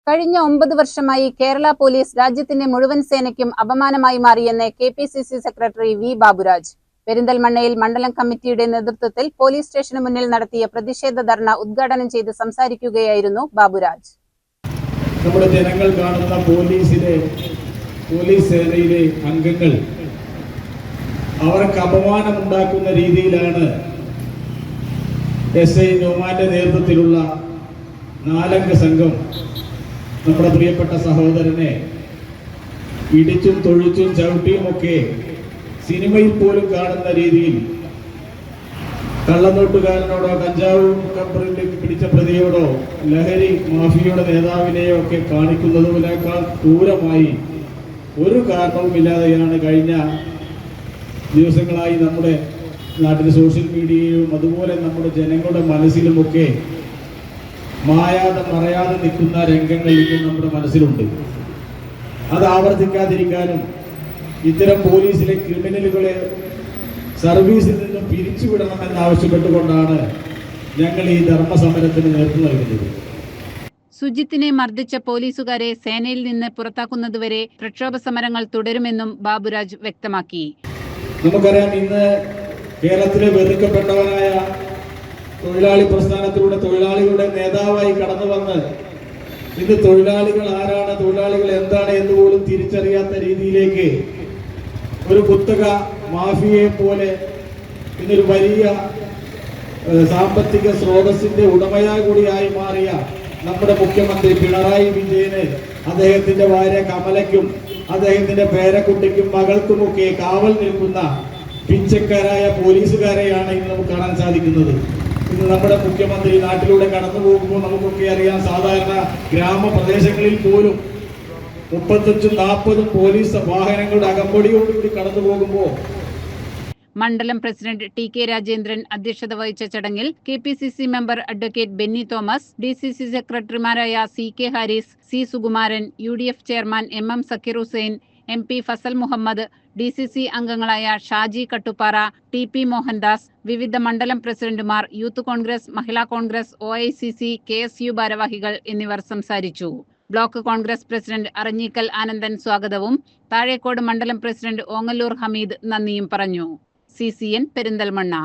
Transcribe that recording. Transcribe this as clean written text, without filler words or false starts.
കഴിഞ്ഞ 9 വർഷമായി കേരള പോലീസ് രാജ്യത്തിന്റെ മുഴുവൻ സേനയ്ക്കും അപമാനമായി മാറിയെന്ന് കെ.പി.സി.സി സെക്രട്ടറി വി. ബാബുരാജ്. പെരിന്തൽമണ്ണയിൽ മണ്ഡലം കമ്മിറ്റിയുടെ നേതൃത്വത്തിൽ പോലീസ് സ്റ്റേഷന് മുന്നിൽ നടത്തിയ പ്രതിഷേധ ധർണ ഉദ്ഘാടനം ചെയ്ത് സംസാരിക്കുകയായിരുന്നു ബാബുരാജ്. നമ്മുടെ ജനങ്ങൾ കാണുന്ന പോലീസ് സേനയിലെ അംഗങ്ങൾ അവർക്ക് അപമാനമുണ്ടാക്കുന്ന രീതിയിലാണ് എസ്.ഐ. നോമാന്റെ നേതൃത്വത്തിലുള്ള 4 അംഗ സംഘം നമ്മുടെ പ്രിയപ്പെട്ട സഹോദരനെ ഇടിച്ചും തൊഴിച്ചും ചവിട്ടിയുമൊക്കെ സിനിമയിൽ പോലും കാണുന്ന രീതിയിൽ കള്ളനോട്ടുകാരനോടോ കഞ്ചാവ് പിടിച്ച പ്രതിയോടോ ലഹരി മാഫിയയുടെ നേതാവിനെയോ ഒക്കെ കാണിക്കുന്നതിനേക്കാൾ ക്രൂരമായി ഒരു കാരണവുമില്ലാതെയാണ് കഴിഞ്ഞ ദിവസങ്ങളായി നമ്മുടെ നാട്ടിലെ സോഷ്യൽ മീഡിയയിലും അതുപോലെ നമ്മുടെ ജനങ്ങളുടെ മനസ്സിലുമൊക്കെ മായാതെ മറയാതെ നിൽക്കുന്ന രംഗങ്ങൾ ഇന്നും നമ്മുടെ മനസ്സിലുണ്ട്. അത് ആവർത്തിക്കാതിരിക്കാനും ഇത്തരം പോലീസിലെ ക്രിമിനലുകളെ സർവീസിൽ നിന്നും പിരിച്ചുവിടണമെന്നാവശ്യപ്പെട്ടുകൊണ്ടാണ് ഞങ്ങൾ ഈ ധർമ്മസമരത്തിന് നേതൃത്വം നൽകുന്നത്. സുജിത്തിനെ മർദ്ദിച്ച പോലീസുകാരെ സേനയിൽ നിന്ന് പുറത്താക്കുന്നതുവരെ പ്രക്ഷോഭ സമരങ്ങൾ തുടരുമെന്നും ബാബുരാജ് വ്യക്തമാക്കി. നമുക്കറിയാം, ഇന്ന് കേരളത്തിലെ വെറുക്കപ്പെട്ടവനായ തൊഴിലാളി പ്രസ്ഥാനത്തിലൂടെ തൊഴിലാളികളുടെ നേതാവായി കടന്നു വന്ന് ഇന്ന് തൊഴിലാളികൾ ആരാണ്, തൊഴിലാളികൾ എന്താണ് എന്ന് പോലും തിരിച്ചറിയാത്ത രീതിയിലേക്ക് ഒരു കുത്തക മാഫിയയെ പോലെ ഇന്നൊരു വലിയ സാമ്പത്തിക സ്രോതസ്സിന്റെ ഉടമയായി കൂടിയായി മാറിയ നമ്മുടെ മുഖ്യമന്ത്രി പിണറായി വിജയന് അദ്ദേഹത്തിന്റെ ഭാര്യ കമലയ്ക്കും അദ്ദേഹത്തിന്റെ പേരക്കുട്ടിക്കും മകൾക്കുമൊക്കെ കാവൽ നിൽക്കുന്ന പിച്ചക്കാരായ പോലീസുകാരെയാണ് ഇന്ന് നമുക്ക് കാണാൻ സാധിക്കുന്നത്. ഇന്ന് നമ്മുടെ മുഖ്യമന്ത്രി നാട്ടിലൂടെ കടന്നു പോകുമ്പോൾ നമുക്കൊക്കെ അറിയാം, സാധാരണ ഗ്രാമപ്രദേശങ്ങളിൽ പോലും 35-40 പോലീസ് വാഹനങ്ങളുടെ അകമ്പടിയോടുകൂടി കടന്നു പോകുമ്പോൾ മണ്ഡലം പ്രസിഡന്റ് ടി.കെ. രാജേന്ദ്രൻ അധ്യക്ഷത വഹിച്ച ചടങ്ങിൽ KPCC member advocate Benny Thomas, DCC സെക്രട്ടറിമാരായ C K. Haris, C. Sukumaran, UDF chairman M. Zakir Hussain, M P. Fazal Muhammad, DCC അംഗങ്ങളായ ഷാജി കട്ടുപ്പാറ, ടി.പി. മോഹൻദാസ്, വിവിധ മണ്ഡലം പ്രസിഡന്റുമാർ, youth Congress, Mahila Congress, OICC, KSU ഭാരവാഹികൾ എന്നിവർ സംസാരിച്ചു. ബ്ലോക്ക് കോൺഗ്രസ് പ്രസിഡന്റ് അറഞ്ഞിക്കൽ ആനന്ദൻ സ്വാഗതവും താഴേക്കോട് മണ്ഡലം പ്രസിഡന്റ് ഓങ്ങല്ലൂർ ഹമീദ് നന്ദിയും പറഞ്ഞു. CCN പെരിന്തൽമണ്ണ.